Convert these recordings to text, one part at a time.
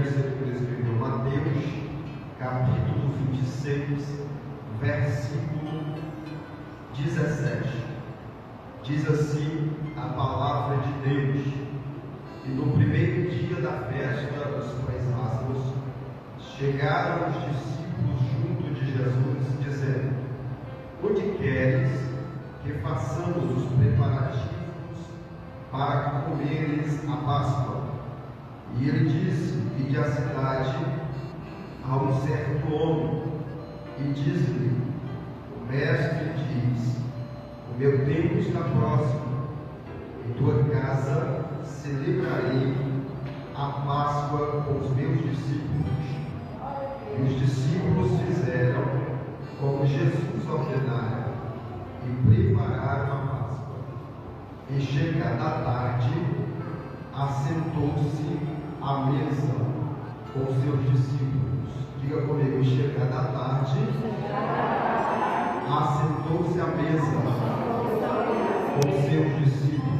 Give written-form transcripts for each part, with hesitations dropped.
Evangelho segundo escreveu Mateus, capítulo 26, versículo 17. Diz assim a palavra de Deus: E no primeiro dia da festa dos Pães Asmos, chegaram os discípulos junto de Jesus, dizendo: Onde queres que façamos os preparativos para comeres a Páscoa? E ele disse: Ide à cidade a um certo homem, e diz-lhe: O mestre diz: O meu tempo está próximo, em tua casa celebrarei a Páscoa com os meus discípulos. E os discípulos fizeram como Jesus ordenara, e prepararam a Páscoa. E chegada a tarde, assentou-se à mesa com os seus discípulos. Diga comigo: chegada a tarde, assentou-se à mesa com os seus discípulos.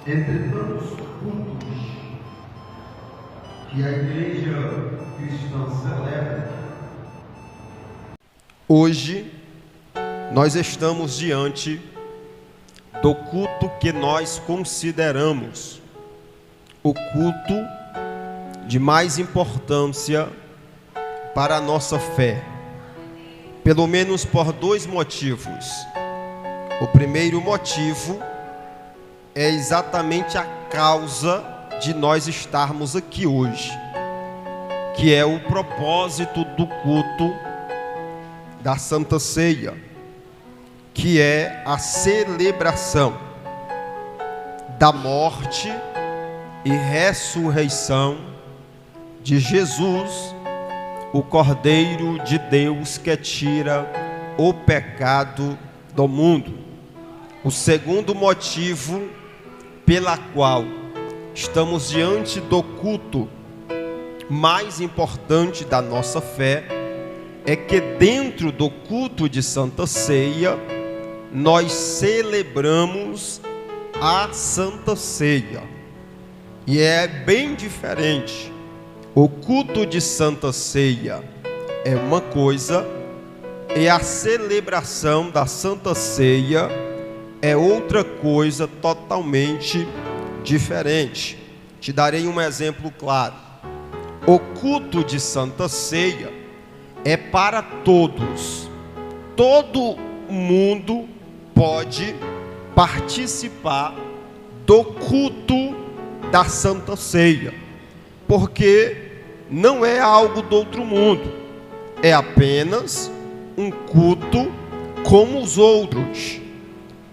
Entre tantos cultos que a igreja cristã celebra, hoje nós estamos diante do culto que nós consideramos o culto de mais importância para a nossa fé, pelo menos por dois motivos. O primeiro motivo é exatamente a causa de nós estarmos aqui hoje, que é o propósito do culto da Santa Ceia, que é a celebração da morte e ressurreição de Jesus, o Cordeiro de Deus que tira o pecado do mundo. O segundo motivo pela qual estamos diante do culto mais importante da nossa fé é que dentro do culto de Santa Ceia nós celebramos a Santa Ceia, e é bem diferente. O culto de Santa Ceia é uma coisa e a celebração da Santa Ceia é outra coisa totalmente diferente. Te darei um exemplo claro. O culto de Santa Ceia é para todos. Todo mundo pode participar do culto da Santa Ceia, porque não é algo do outro mundo, é apenas um culto como os outros.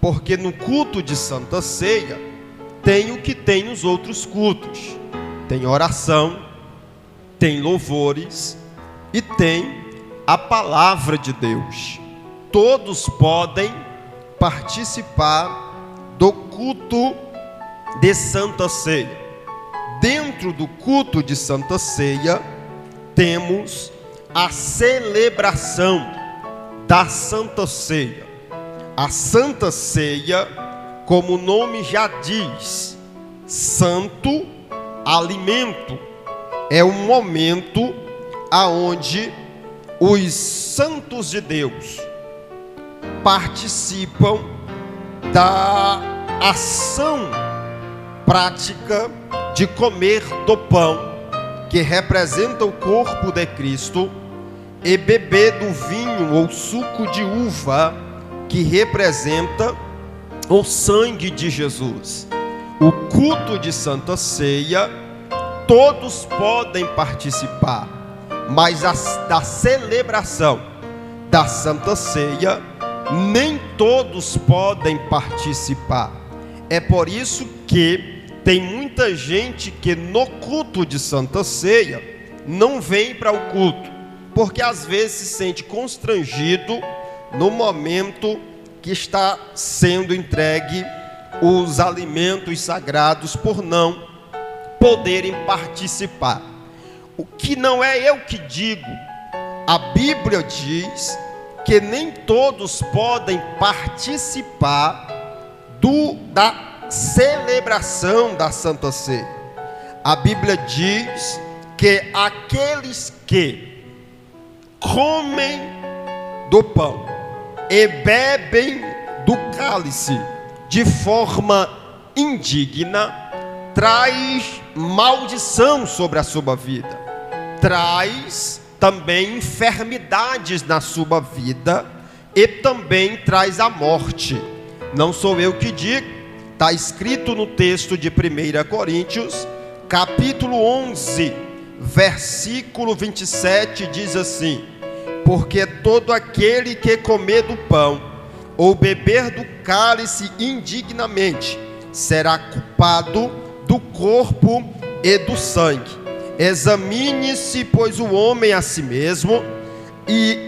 Porque no culto de Santa Ceia tem o que tem os outros cultos: tem oração, tem louvores e tem a palavra de Deus. Todos podem participar do culto de Santa Ceia. Dentro do culto de Santa Ceia temos a celebração da Santa Ceia. A Santa Ceia, como o nome já diz, santo alimento, é um momento aonde os santos de Deus participam da ação prática de comer do pão, que representa o corpo de Cristo, e beber do vinho ou suco de uva, que representa o sangue de Jesus. O culto de Santa Ceia, todos podem participar, mas da celebração da Santa Ceia, nem todos podem participar. É por isso que tem muita gente que no culto de Santa Ceia não vem para o culto, porque às vezes se sente constrangido no momento que está sendo entregue os alimentos sagrados, por não poderem participar. O que não é eu que digo, a Bíblia diz que nem todos podem participar da celebração da Santa Ceia. a Bíblia diz que aqueles que comem do pão e bebem do cálice de forma indigna, traz maldição sobre a sua vida, traz também enfermidades na sua vida e também traz a morte. Não sou eu que digo, está escrito no texto de 1 Coríntios, capítulo 11, versículo 27, diz assim: porque todo aquele que comer do pão ou beber do cálice indignamente será culpado do corpo e do sangue. Examine-se, pois, o homem a si mesmo, e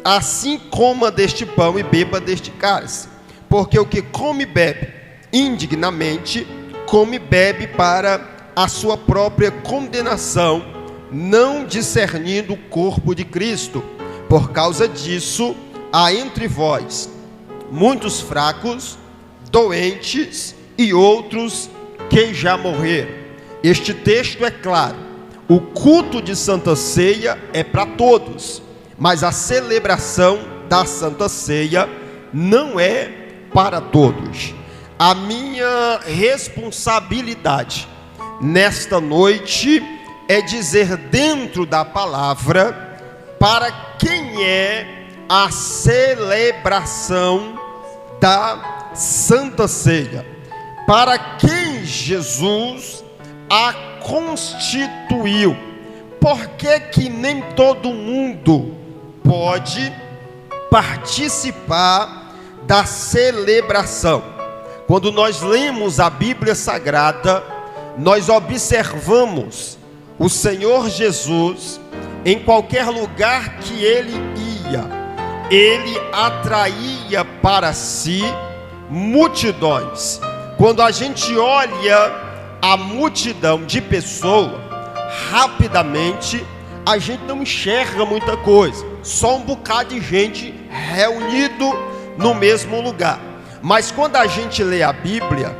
assim coma deste pão e beba deste cálice. Porque o que come e bebe indignamente, come e bebe para a sua própria condenação, não discernindo o corpo de Cristo. Por causa disso, há entre vós muitos fracos, doentes e outros que já morreram. Este texto é claro: o culto de Santa Ceia é para todos, mas a celebração da Santa Ceia não é para todos. A minha responsabilidade nesta noite é dizer dentro da palavra para quem é a celebração da Santa Ceia, para quem Jesus a constituiu. Por que nem todo mundo pode participar da celebração? Quando nós lemos a Bíblia Sagrada, nós observamos o Senhor Jesus, em qualquer lugar que ele ia, ele atraía para si multidões. Quando a gente olha a multidão de pessoas, rapidamente a gente não enxerga muita coisa, só um bocado de gente reunido no mesmo lugar. Mas quando a gente lê a Bíblia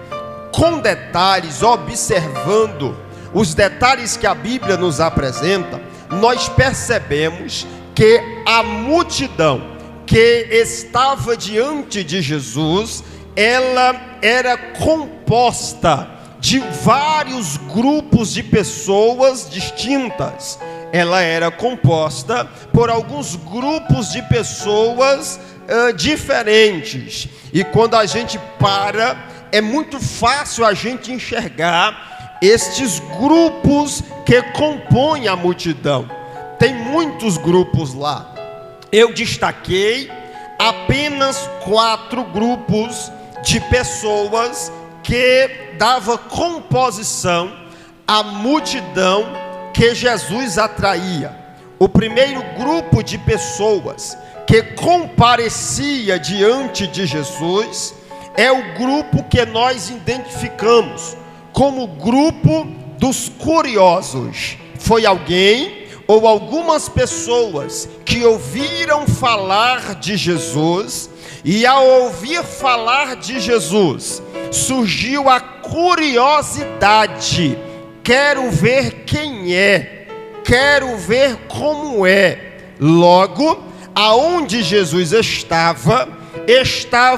com detalhes, observando os detalhes que a Bíblia nos apresenta, nós percebemos que a multidão que estava diante de Jesus, ela era composta de vários grupos de pessoas distintas. Ela era composta por alguns grupos de pessoas diferentes. E quando a gente para, é muito fácil a gente enxergar estes grupos que compõem a multidão. Tem muitos grupos lá. Eu destaquei apenas 4 grupos de pessoas que dava composição à multidão que Jesus atraía. O primeiro grupo de pessoas que comparecia diante de Jesus é o grupo que nós identificamos como grupo dos curiosos. Foi alguém ou algumas pessoas que ouviram falar de Jesus, e ao ouvir falar de Jesus, surgiu a curiosidade: quero ver quem é, quero ver como é. Logo, aonde Jesus estava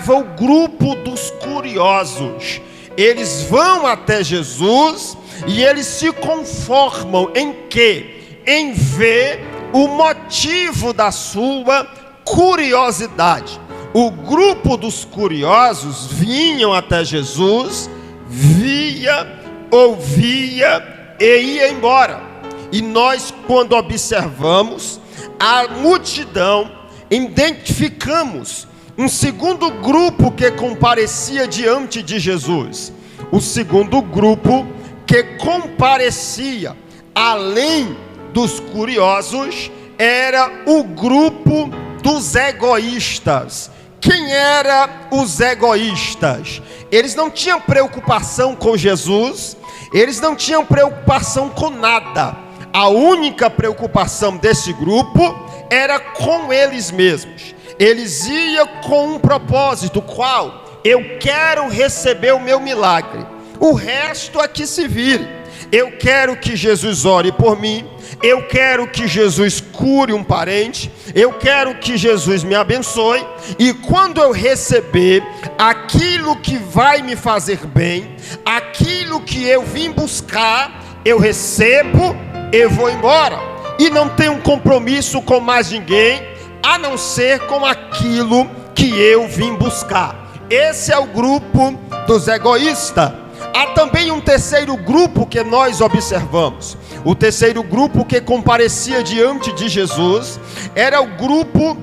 o grupo dos curiosos. Eles vão até Jesus e eles se conformam em quê? Em ver o motivo da sua curiosidade. O grupo dos curiosos vinham até Jesus, via, ouvia e ia embora. E nós, quando observamos a multidão, identificamos um segundo grupo que comparecia diante de Jesus. O segundo grupo que comparecia, além dos curiosos, era o grupo dos egoístas. Quem eram os egoístas? Eles não tinham preocupação com Jesus, eles não tinham preocupação com nada. A única preocupação desse grupo era com eles mesmos. Eles iam com um propósito: qual? Eu quero receber o meu milagre, o resto aqui se vire. eu quero que Jesus ore por mim, eu quero que Jesus cure um parente, eu quero que Jesus me abençoe, e quando eu receber aquilo que vai me fazer bem, aquilo que eu vim buscar, eu recebo e vou embora, e não tenho um compromisso com mais ninguém, a não ser com aquilo que eu vim buscar. Esse é o grupo dos egoístas. Há também um terceiro grupo que nós observamos. O terceiro grupo que comparecia diante de Jesus era o grupo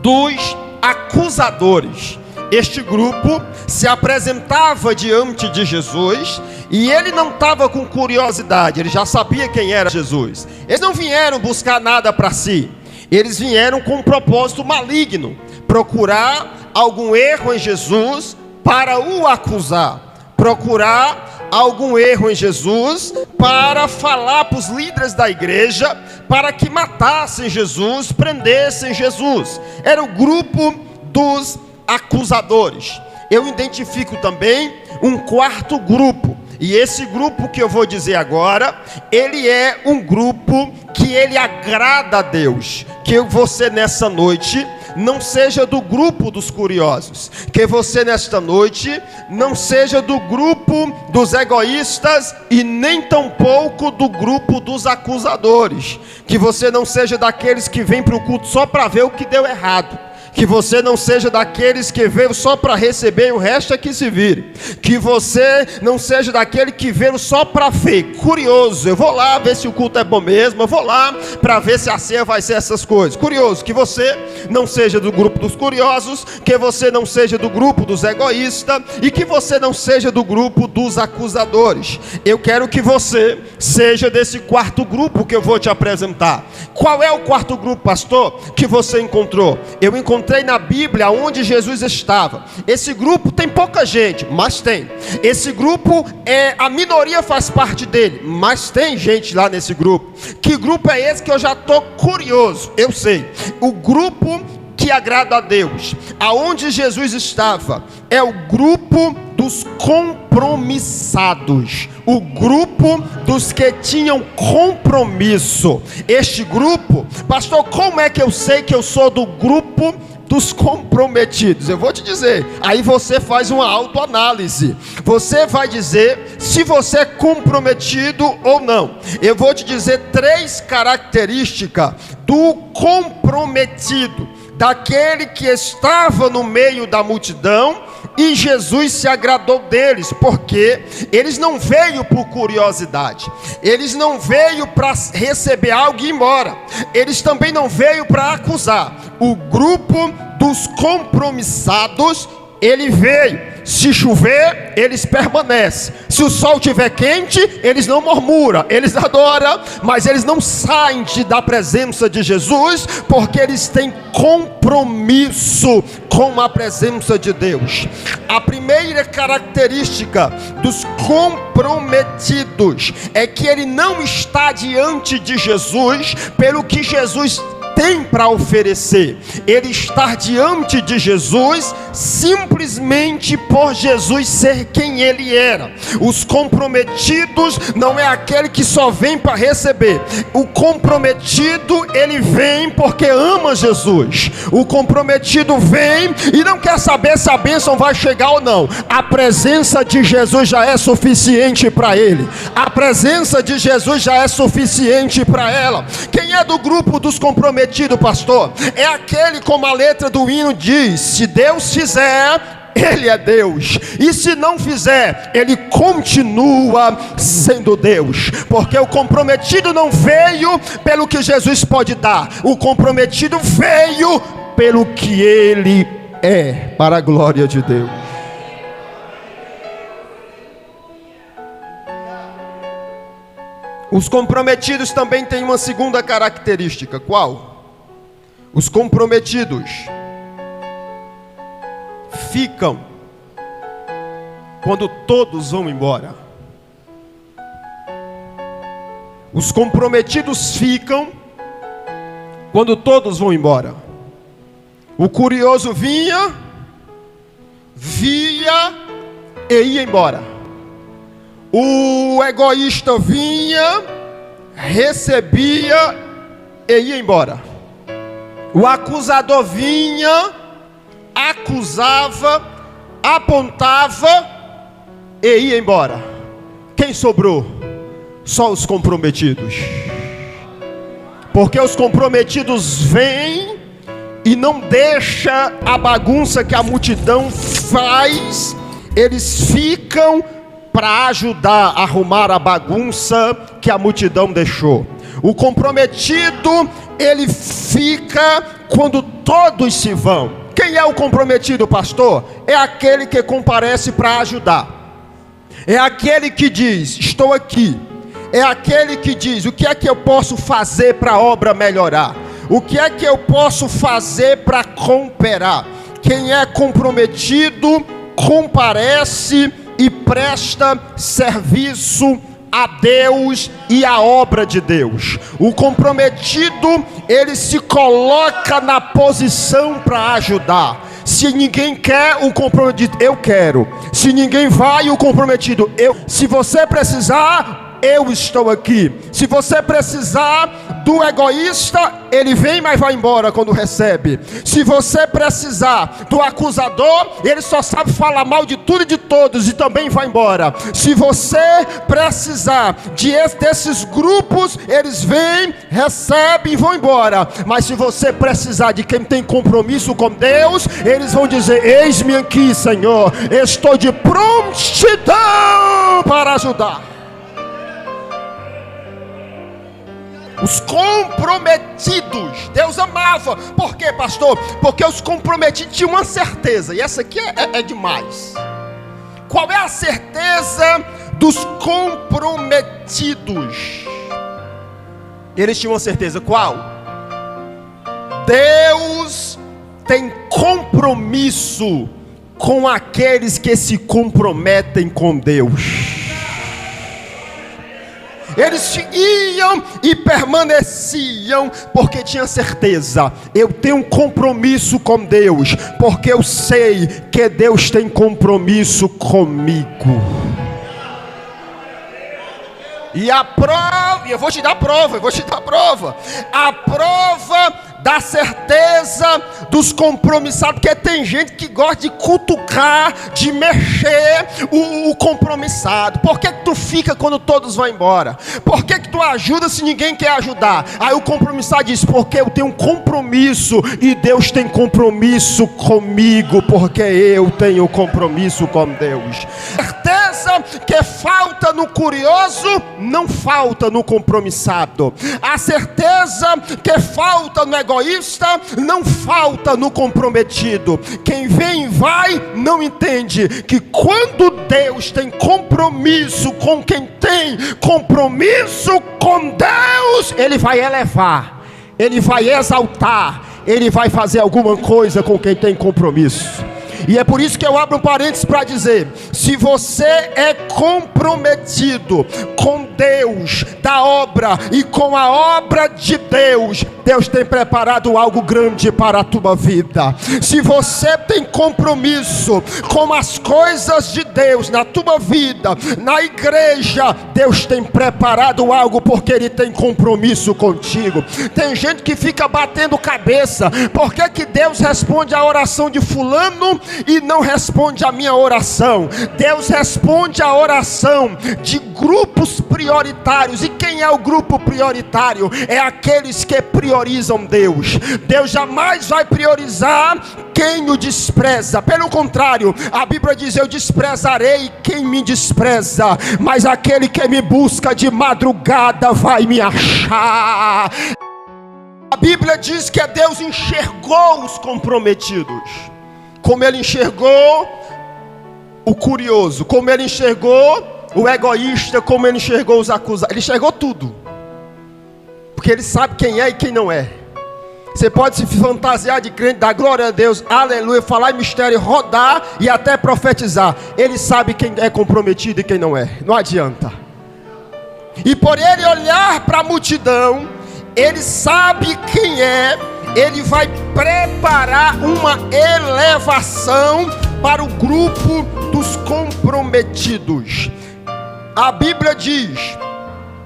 dos acusadores. Este grupo se apresentava diante de Jesus e ele não estava com curiosidade, ele já sabia quem era Jesus. Eles não vieram buscar nada para si, eles vieram com um propósito maligno, procurar algum erro em Jesus para o acusar, procurar algum erro em Jesus para falar para os líderes da igreja, para que matassem Jesus, prendessem Jesus. Era o grupo dos acusadores. Eu identifico também um quarto grupo, e esse grupo que eu vou dizer agora, ele é um grupo que ele agrada a Deus. Que você nessa noite não seja do grupo dos curiosos, que você nesta noite não seja do grupo dos egoístas e nem tampouco do grupo dos acusadores, que você não seja daqueles que vêm para o culto só para ver o que deu errado, que você não seja daqueles que veio só para receber e o resto é que se vire, que você não seja daquele que veio só para ver, curioso, eu vou lá ver se o culto é bom mesmo, eu vou lá para ver se a ceia vai ser essas coisas, curioso, que você não seja do grupo dos curiosos, que você não seja do grupo dos egoístas e que você não seja do grupo dos acusadores. Eu quero que você seja desse quarto grupo que eu vou te apresentar. Qual é o quarto grupo, pastor, que você encontrou? Eu encontrei na Bíblia onde Jesus estava. Esse grupo tem pouca gente, mas tem. Esse grupo, a minoria faz parte dele, mas tem gente lá nesse grupo. Que grupo é esse que eu já estou curioso? Eu sei. O grupo que agrada a Deus. Aonde Jesus estava é o grupo dos compromissados, o grupo dos que tinham compromisso. Este grupo, pastor, como é que eu sei que eu sou do grupo dos comprometidos? Eu vou te dizer, aí você faz uma autoanálise, você vai dizer se você é comprometido ou não. Eu vou te dizer 3 características do comprometido, daquele que estava no meio da multidão e Jesus se agradou deles, porque eles não veio por curiosidade, eles não veio para receber algo e ir embora, eles também não veio para acusar. O grupo dos compromissados, ele veio. Se chover, eles permanecem. Se o sol estiver quente, eles não murmuram, eles adoram, mas eles não saem da presença de Jesus, porque eles têm compromisso com a presença de Deus. A primeira característica dos comprometidos é que ele não está diante de Jesus pelo que Jesus tem para oferecer. Ele está diante de Jesus simplesmente por Jesus ser quem ele era. Os comprometidos não é aquele que só vem para receber. O comprometido, ele vem porque ama Jesus. O comprometido vem e não quer saber se a bênção vai chegar ou não. A presença de Jesus já é suficiente para ele. A presença de Jesus já é suficiente para ela. Quem é do grupo dos comprometidos, pastor? É aquele, como a letra do hino diz, se Deus fizer, Ele é Deus, e se não fizer, Ele continua sendo Deus, porque o comprometido não veio pelo que Jesus pode dar, o comprometido veio pelo que Ele é, para a glória de Deus. Os comprometidos também têm uma segunda característica. Qual? Os comprometidos ficam quando todos vão embora. Os comprometidos ficam quando todos vão embora. O curioso vinha, via e ia embora. O egoísta vinha, recebia e ia embora. O acusador vinha, acusava, apontava e ia embora. Quem sobrou? Só os comprometidos. Porque os comprometidos vêm e não deixa a bagunça que a multidão faz. Eles ficam para ajudar a arrumar a bagunça que a multidão deixou. O comprometido, ele fica quando todos se vão. Quem é o comprometido, pastor? É aquele que comparece para ajudar. É aquele que diz, estou aqui. É aquele que diz, o que é que eu posso fazer para a obra melhorar? O que é que eu posso fazer para cooperar? Quem é comprometido, comparece e presta serviço a Deus e a obra de Deus. O comprometido, ele se coloca na posição para ajudar. Se ninguém quer, o comprometido, eu quero. Se ninguém vai, o comprometido, eu. Se você precisar, eu estou aqui. Se você precisar do egoísta, ele vem, mas vai embora quando recebe. Se você precisar do acusador, ele só sabe falar mal de tudo e de todos e também vai embora. Se você precisar desses grupos, eles vêm, recebem e vão embora. Mas se você precisar de quem tem compromisso com Deus, eles vão dizer, eis-me aqui, Senhor, estou de prontidão para ajudar. Os comprometidos, Deus amava. Por quê, pastor? Porque os comprometidos tinham uma certeza. E essa aqui é demais. Qual é a certeza dos comprometidos? Eles tinham uma certeza. Qual? Deus tem compromisso com aqueles que se comprometem com Deus. Eles iam e permaneciam porque tinham certeza, eu tenho um compromisso com Deus, porque eu sei que Deus tem compromisso comigo. E a prova, eu vou te dar a prova, a prova da certeza dos compromissados, porque tem gente que gosta de cutucar, de mexer o compromissado. Por que tu fica quando todos vão embora? Por que tu ajuda se ninguém quer ajudar? Aí o compromissado diz, porque eu tenho um compromisso e Deus tem compromisso comigo, porque eu tenho compromisso com Deus. Certeza que falta no curioso, não falta no compromissado. A certeza que falta no egoísta, não falta no comprometido. Quem vem e vai não entende que quando Deus tem compromisso com quem tem compromisso com Deus, Ele vai elevar, Ele vai exaltar, Ele vai fazer alguma coisa com quem tem compromisso. E é por isso que eu abro um parênteses para dizer, se você é comprometido com Deus, da obra e com a obra de Deus, Deus tem preparado algo grande para a tua vida. Se você tem compromisso com as coisas de Deus na tua vida, na igreja, Deus tem preparado algo porque Ele tem compromisso contigo. Tem gente que fica batendo cabeça, por que que Deus responde a oração de fulano e não responde a minha oração? Deus responde a oração de grupos prioritários. E quem é o grupo prioritário? É aqueles que priorizam Deus. Deus jamais vai priorizar quem o despreza. Pelo contrário, a Bíblia diz, eu desprezarei quem me despreza, mas aquele que me busca de madrugada vai me achar. A Bíblia diz que Deus enxergou os comprometidos, como Ele enxergou o curioso, como Ele enxergou o egoísta, como Ele enxergou os acusados. Ele enxergou tudo, porque Ele sabe quem é e quem não é. Você pode se fantasiar de crente, dar glória a Deus, aleluia, falar em mistério, rodar e até profetizar. Ele sabe quem é comprometido e quem não é, não adianta. E por Ele olhar para a multidão, Ele sabe quem é. Ele vai preparar uma elevação para o grupo dos comprometidos. A Bíblia diz,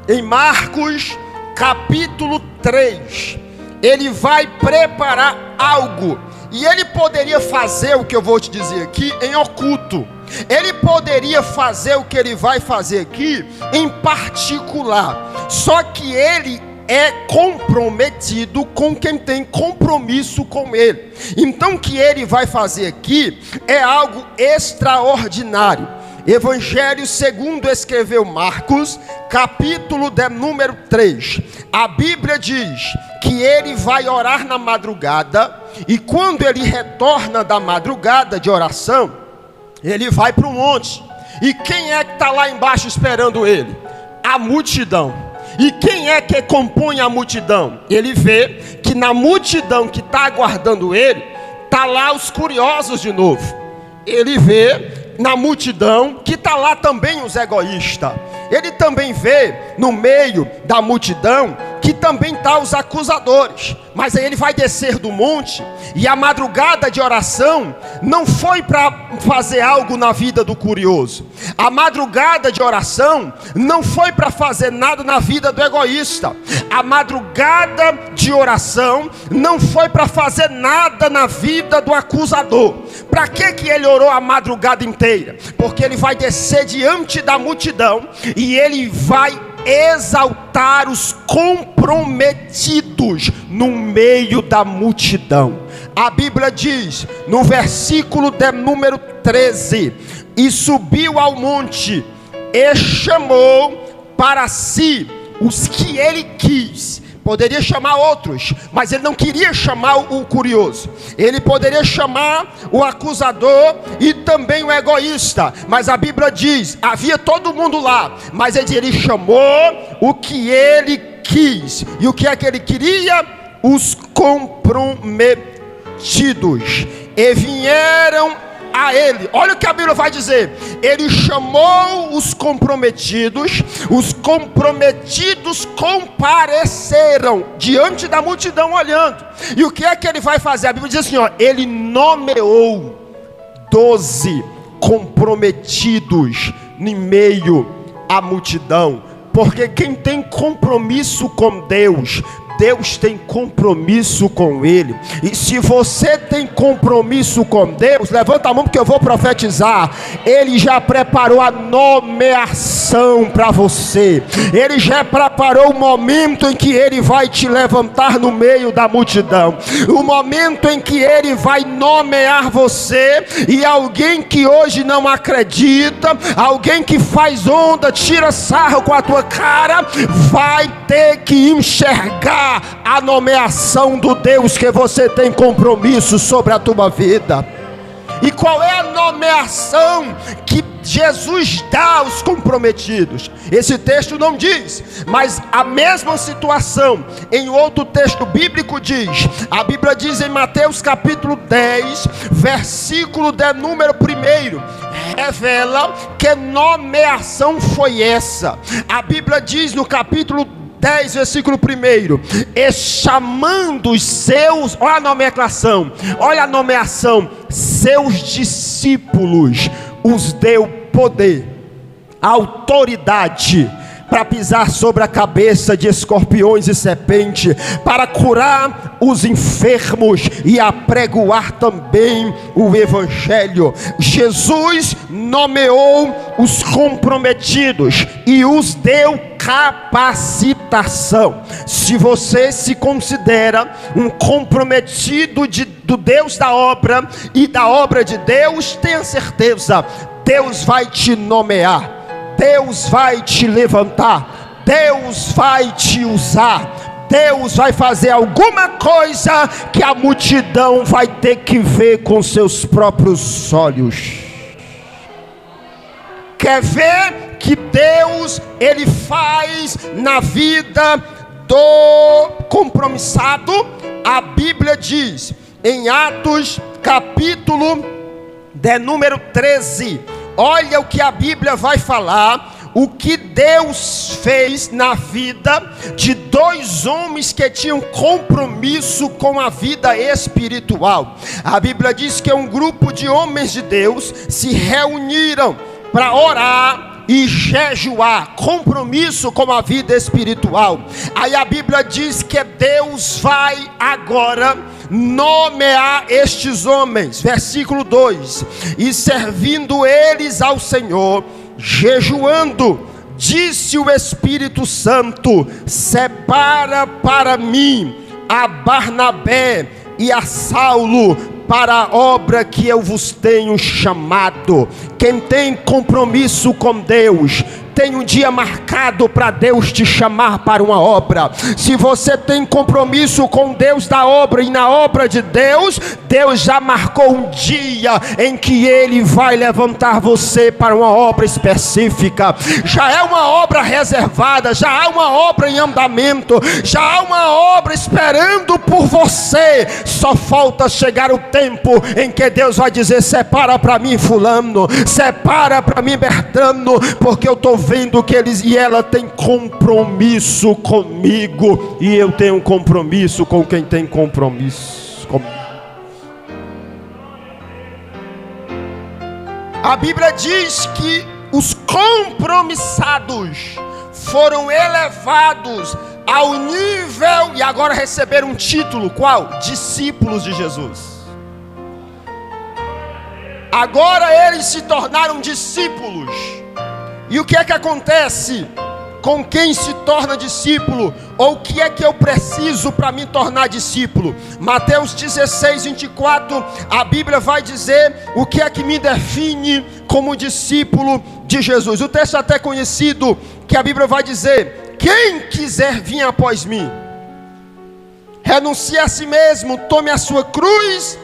em Marcos capítulo 3, ele vai preparar algo. E ele poderia fazer o que eu vou te dizer aqui em oculto. Ele poderia fazer o que ele vai fazer aqui em particular. Só que ele é comprometido com quem tem compromisso com ele. Então o que ele vai fazer aqui é algo extraordinário. Evangelho segundo escreveu Marcos, capítulo de número 3. A Bíblia diz que ele vai orar na madrugada. E quando ele retorna da madrugada de oração, ele vai para o monte. E quem é que está lá embaixo esperando ele? A multidão. E quem é que compõe a multidão? Ele vê que na multidão que está aguardando ele, está lá os curiosos de novo. Ele vê na multidão que está lá também os egoístas. Ele também vê no meio da multidão que também está os acusadores. Mas aí ele vai descer do monte. E a madrugada de oração não foi para fazer algo na vida do curioso. A madrugada de oração não foi para fazer nada na vida do egoísta. A madrugada de oração não foi para fazer nada na vida do acusador. Para que ele orou a madrugada inteira? Porque ele vai descer diante da multidão e ele vai exaltar os comprometidos no meio da multidão. A Bíblia diz no versículo de número 13: e subiu ao monte e chamou para si os que ele quis. Poderia chamar outros, mas ele não queria chamar o curioso. Ele poderia chamar o acusador e também o egoísta. Mas a Bíblia diz, havia todo mundo lá. Mas ele chamou o que ele quis. E o que é que ele queria? Os comprometidos. E vieram a ele. Olha o que a Bíblia vai dizer. Ele chamou os comprometidos compareceram diante da multidão olhando. E o que é que ele vai fazer? A Bíblia diz assim, ó, ele nomeou 12 comprometidos em meio à multidão. Porque quem tem compromisso com Deus, Deus tem compromisso com ele. E se você tem compromisso com Deus, levanta a mão porque eu vou profetizar. Ele já preparou a nomeação para você. Ele já preparou o momento em que ele vai te levantar no meio da multidão. O momento em que ele vai nomear você. E alguém que hoje não acredita, alguém que faz onda, tira sarro com a tua cara, vai ter que enxergar a nomeação do Deus que você tem compromisso sobre a tua vida. E qual é a nomeação que Jesus dá aos comprometidos? Esse texto não diz, mas a mesma situação em outro texto bíblico diz. A Bíblia diz em Mateus capítulo 10, versículo de número 1, revela que nomeação foi essa. A Bíblia diz no capítulo 10, versículo 1, e chamando os seus, olha a nomeação, olha a nomeação, seus discípulos, os deu poder, autoridade, para pisar sobre a cabeça de escorpiões e serpente, para curar os enfermos e apregoar também o evangelho. Jesus nomeou os comprometidos e os deu capacitação. Se você se considera um comprometido do Deus da obra e da obra de Deus, tenha certeza, Deus vai te nomear. Deus vai te levantar, Deus vai te usar, Deus vai fazer alguma coisa que a multidão vai ter que ver com seus próprios olhos. Quer ver que Deus, Ele faz na vida do compromissado? A Bíblia diz, em Atos capítulo de número 13, olha o que a Bíblia vai falar, o que Deus fez na vida de dois homens que tinham compromisso com a vida espiritual. A Bíblia diz que um grupo de homens de Deus se reuniram para orar e jejuar, compromisso com a vida espiritual. Aí a Bíblia diz que Deus vai agora nomear estes homens, versículo 2: e servindo eles ao Senhor, jejuando, disse o Espírito Santo: separa para mim a Barnabé e a Saulo para a obra que eu vos tenho chamado. Quem tem compromisso com Deus, tem um dia marcado para Deus te chamar para uma obra. Se você tem compromisso com Deus da obra e na obra de Deus, Deus já marcou um dia em que Ele vai levantar você para uma obra específica. Já é uma obra reservada, já há uma obra em andamento, já há uma obra esperando por você. Só falta chegar o tempo em que Deus vai dizer: separa para mim fulano, separa para mim Bertrano, porque eu estou vendo que eles e ela tem compromisso comigo, e eu tenho compromisso com quem tem compromisso comigo. A Bíblia diz que os compromissados foram elevados ao nível, e agora receberam um título, qual? Discípulos de Jesus. Agora eles se tornaram discípulos. E o que é que acontece com quem se torna discípulo? Ou o que é que eu preciso para me tornar discípulo? Mateus 16, 24, a Bíblia vai dizer o que é que me define como discípulo de Jesus. O texto é até conhecido, que a Bíblia vai dizer: quem quiser vir após mim, renuncie a si mesmo, tome a sua cruz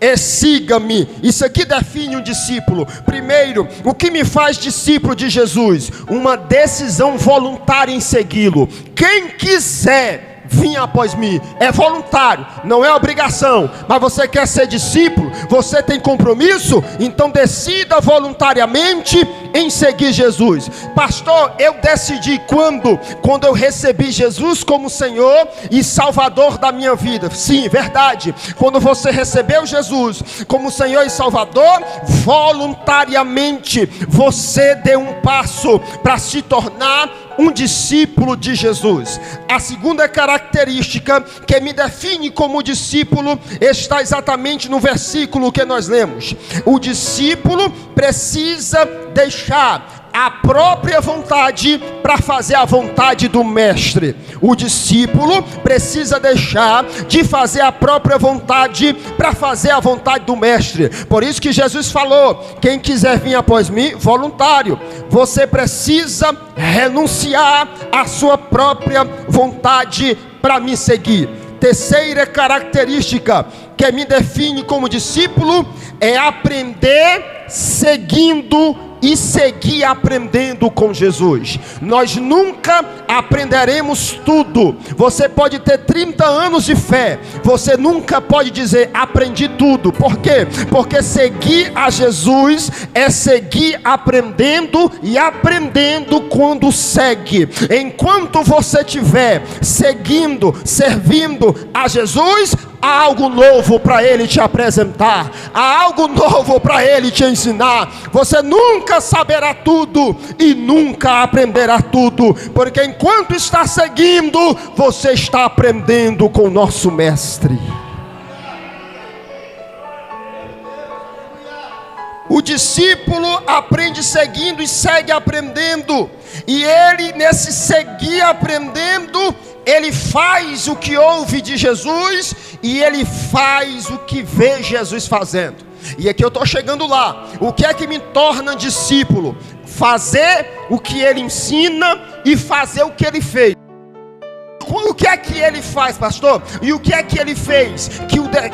e siga-me. Isso aqui define um discípulo. Primeiro, o que me faz discípulo de Jesus? Uma decisão voluntária em segui-lo. Quem quiser vir após mim, é voluntário, não é obrigação. Mas você quer ser discípulo, você tem compromisso, então decida voluntariamente em seguir Jesus. Pastor, eu decidi quando eu recebi Jesus como Senhor e Salvador da minha vida. Sim, verdade. Quando você recebeu Jesus como Senhor e Salvador, voluntariamente você deu um passo para se tornar um discípulo de Jesus. A segunda característica que me define como discípulo está exatamente no versículo que nós lemos. O discípulo precisa deixar a própria vontade para fazer a vontade do mestre. O discípulo precisa deixar de fazer a própria vontade para fazer a vontade do mestre. Por isso que Jesus falou: quem quiser vir após mim, voluntário. Você precisa renunciar à sua própria vontade para me seguir. Terceira característica que me define como discípulo é aprender seguindo e seguir aprendendo com Jesus. Nós nunca aprenderemos tudo. Você pode ter 30 anos de fé, você nunca pode dizer aprendi tudo. Por quê? Porque seguir a Jesus é seguir aprendendo e aprendendo quando segue. Enquanto você estiver seguindo, servindo a Jesus, há algo novo para Ele te apresentar, há algo novo para Ele te ensinar. Você nunca saberá tudo e nunca aprenderá tudo, porque enquanto está seguindo, você está aprendendo com o nosso Mestre. O discípulo aprende seguindo e segue aprendendo, e ele, nesse seguir aprendendo, ele faz o que ouve de Jesus e ele faz o que vê Jesus fazendo. E aqui eu estou chegando lá. O que é que me torna discípulo? Fazer o que ele ensina e fazer o que ele fez. O que é que ele faz, pastor? E o que é que ele fez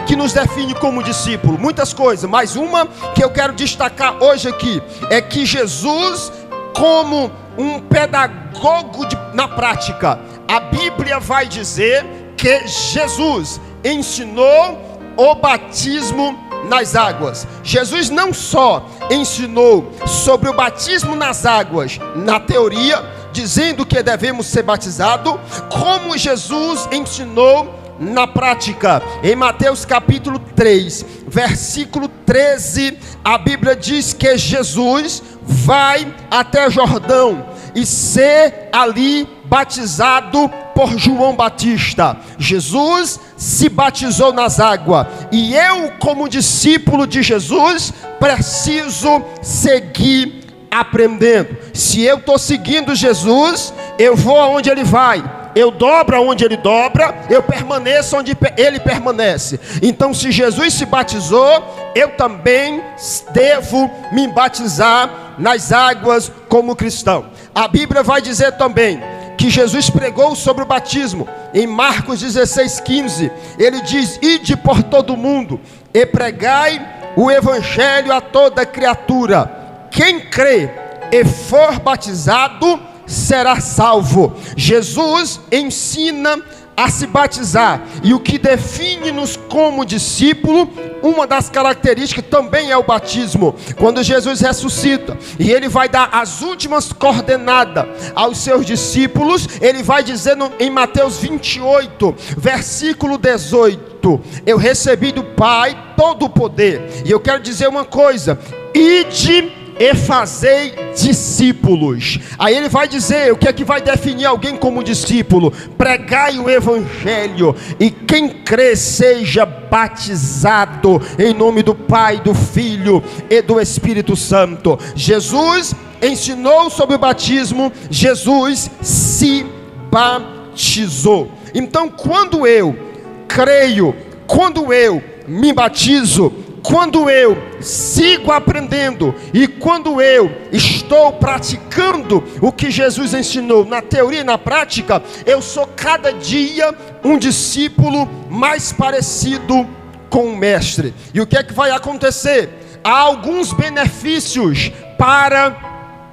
que nos define como discípulo? Muitas coisas, mas uma que eu quero destacar hoje aqui é que Jesus, como um pedagogo na prática, a Bíblia vai dizer que Jesus ensinou o batismo nas águas. Jesus não só ensinou sobre o batismo nas águas na teoria, dizendo que devemos ser batizados, como Jesus ensinou na prática. Em Mateus capítulo 3, versículo 13, a Bíblia diz que Jesus, vai até Jordão e ser ali batizado por João Batista. Jesus se batizou nas águas, e eu, como discípulo de Jesus, preciso seguir aprendendo. Se eu estou seguindo Jesus, eu vou aonde ele vai, eu dobro onde ele dobra, eu permaneço onde ele permanece. Então, se Jesus se batizou, eu também devo me batizar nas águas como cristão. A Bíblia vai dizer também que Jesus pregou sobre o batismo. Em Marcos 16:15, ele diz: ide por todo o mundo e pregai o evangelho a toda criatura. Quem crê e for batizado será salvo. Jesus ensina a se batizar, e o que define-nos como discípulo, uma das características também é o batismo. Quando Jesus ressuscita e ele vai dar as últimas coordenadas aos seus discípulos, ele vai dizendo em Mateus 28, versículo 18: eu recebi do Pai todo o poder. E eu quero dizer uma coisa: ide e fazei discípulos. Aí ele vai dizer o que é que vai definir alguém como discípulo: pregai o evangelho, e quem crê seja batizado em nome do Pai, do Filho e do Espírito Santo. Jesus ensinou sobre o batismo, Jesus se batizou. Então, quando eu creio, quando eu me batizo, quando eu sigo aprendendo e quando eu estou praticando o que Jesus ensinou na teoria e na prática, eu sou cada dia um discípulo mais parecido com o mestre. E o que é que vai acontecer? Há alguns benefícios para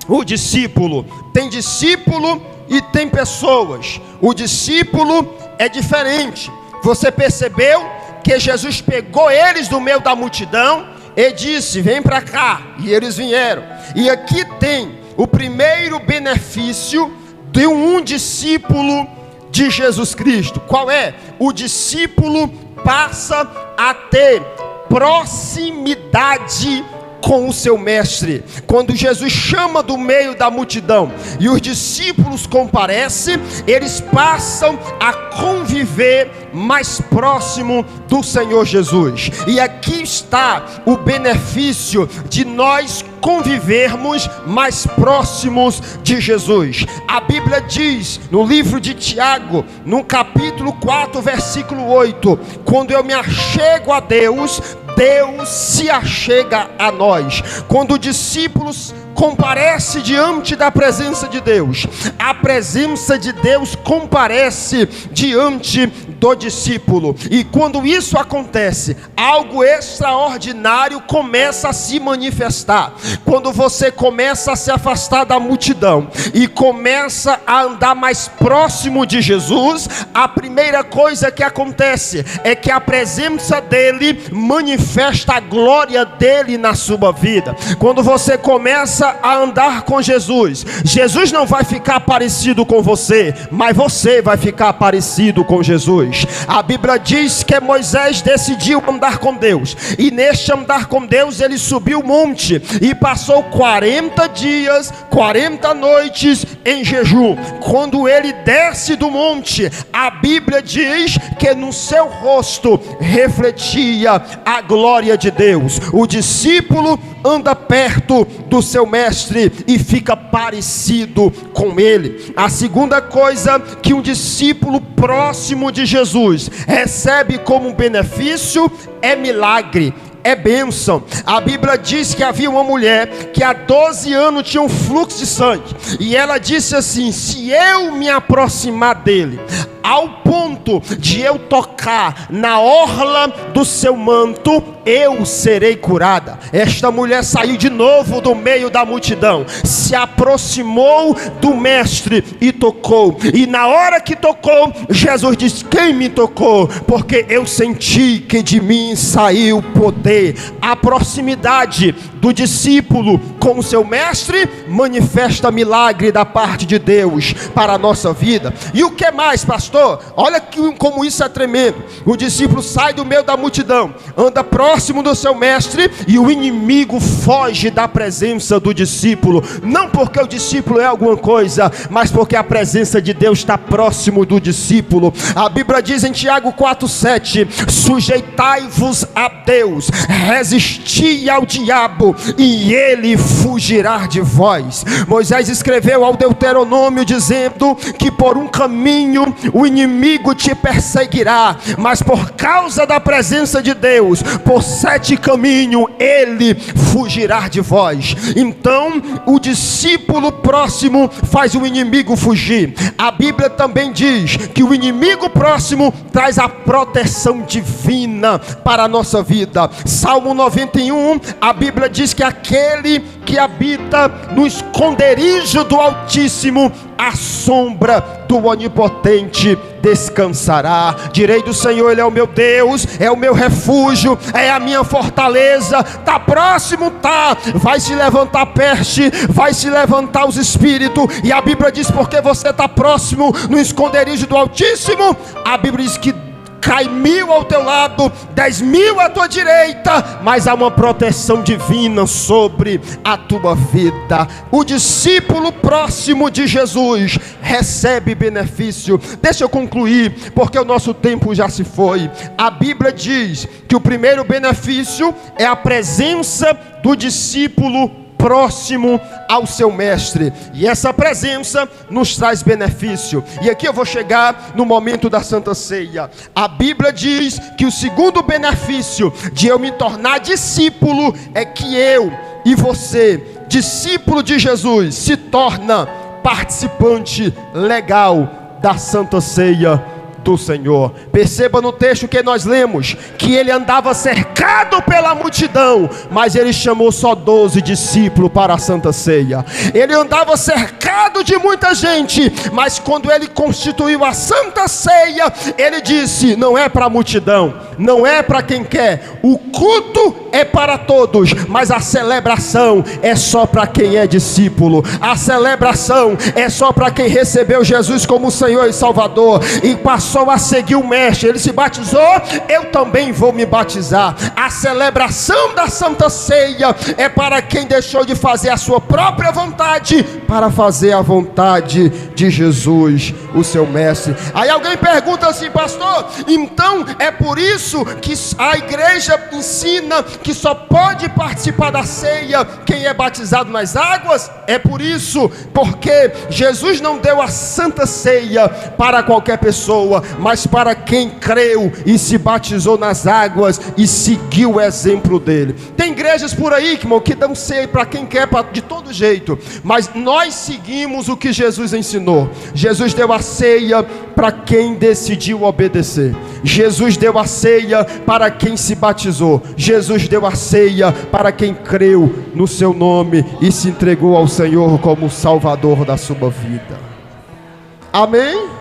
o discípulo. Tem discípulo e tem pessoas. O discípulo é diferente. Você percebeu que Jesus pegou eles do meio da multidão e disse: vem para cá, e eles vieram. E aqui tem o primeiro benefício de um discípulo de Jesus Cristo. Qual é? O discípulo passa a ter proximidade com o seu mestre. Quando Jesus chama do meio da multidão e os discípulos comparecem, eles passam a conviver mais próximo do Senhor Jesus. E aqui está o benefício de nós convivermos mais próximos de Jesus. A Bíblia diz no livro de Tiago, no capítulo 4, versículo 8: quando eu me achego a Deus, Deus se achega a nós. Quando o discípulo comparece diante da presença de Deus, a presença de Deus comparece diante do discípulo. E quando isso acontece, algo extraordinário começa a se manifestar. Quando você começa a se afastar da multidão e começa a andar mais próximo de Jesus, a primeira coisa que acontece é que a presença dele manifesta a glória dele na sua vida. Quando você começa a andar com Jesus, Jesus não vai ficar parecido com você, mas você vai ficar parecido com Jesus. A Bíblia diz que Moisés decidiu andar com Deus, e neste andar com Deus ele subiu o monte e passou 40 dias, 40 noites em jejum. Quando ele desce do monte, a Bíblia diz que no seu rosto refletia a glória de Deus. O discípulo anda perto do seu mestre e fica parecido com ele. A segunda coisa que um discípulo próximo de Jesus recebe como benefício é milagre, é bênção. A Bíblia diz que havia uma mulher que há 12 anos tinha um fluxo de sangue, e ela disse assim: se eu me aproximar dele, ao ponto de eu tocar na orla do seu manto, eu serei curada. Esta mulher saiu de novo do meio da multidão, se aproximou do mestre e tocou. E na hora que tocou, Jesus disse: quem me tocou? Porque eu senti que de mim saiu poder. A proximidade do discípulo com o seu mestre manifesta milagre da parte de Deus para a nossa vida. E o que mais, pastor? Olha como isso é tremendo. O discípulo sai do meio da multidão, anda próximo do seu mestre, e o inimigo foge da presença do discípulo, não porque o discípulo é alguma coisa, mas porque a presença de Deus está próximo do discípulo. A Bíblia diz em Tiago 4,7: sujeitai-vos a Deus, resisti ao diabo e ele fugirá de vós. Moisés escreveu ao Deuteronômio dizendo que por um caminho o inimigo te perseguirá, mas por causa da presença de Deus, por 7 caminhos ele fugirá de vós. Então o discípulo próximo faz o inimigo fugir. A Bíblia também diz que o inimigo próximo traz a proteção divina para a nossa vida. Salmo 91, a Bíblia diz que aquele que habita no esconderijo do Altíssimo, à sombra do Onipotente descansará. Direi do Senhor: Ele é o meu Deus, é o meu refúgio, é a minha fortaleza. Está próximo, tá. Vai se levantar peste, vai se levantar os espíritos. E a Bíblia diz: porque você está próximo no esconderijo do Altíssimo, a Bíblia diz que cai 1000 ao teu lado, 10.000 à tua direita, mas há uma proteção divina sobre a tua vida. O discípulo próximo de Jesus recebe benefício. Deixa eu concluir, porque o nosso tempo já se foi. A Bíblia diz que o primeiro benefício é a presença do discípulo próximo ao seu mestre, e essa presença nos traz benefício. E aqui eu vou chegar no momento da Santa Ceia. A Bíblia diz que o segundo benefício de eu me tornar discípulo é que eu e você, discípulo de Jesus, se torna participante legal da Santa Ceia do Senhor. Perceba no texto que nós lemos que ele andava cercado pela multidão, mas ele chamou só 12 discípulos para a Santa Ceia. Ele andava cercado de muita gente, mas quando ele constituiu a Santa Ceia, ele disse: não é para a multidão, não é para quem quer, o culto é para todos, mas a celebração é só para quem é discípulo. A celebração é só para quem recebeu Jesus como Senhor e Salvador e passou a seguir o mestre. Ele se batizou, eu também vou me batizar. A celebração da Santa Ceia é para quem deixou de fazer a sua própria vontade para fazer a vontade de Jesus, o seu mestre. Aí alguém pergunta assim: pastor, então é por isso que a igreja ensina que só pode participar da ceia quem é batizado nas águas? É por isso, porque Jesus não deu a Santa Ceia para qualquer pessoa, mas para quem creu e se batizou nas águas e seguiu o exemplo dele. Tem igrejas por aí, irmão, que dão ceia para quem quer, de todo jeito, mas nós seguimos o que Jesus ensinou. Jesus deu a ceia para quem decidiu obedecer. Jesus deu a ceia para quem se batizou. Jesus deu a ceia para quem creu no seu nome e se entregou ao Senhor como Salvador da sua vida. Amém?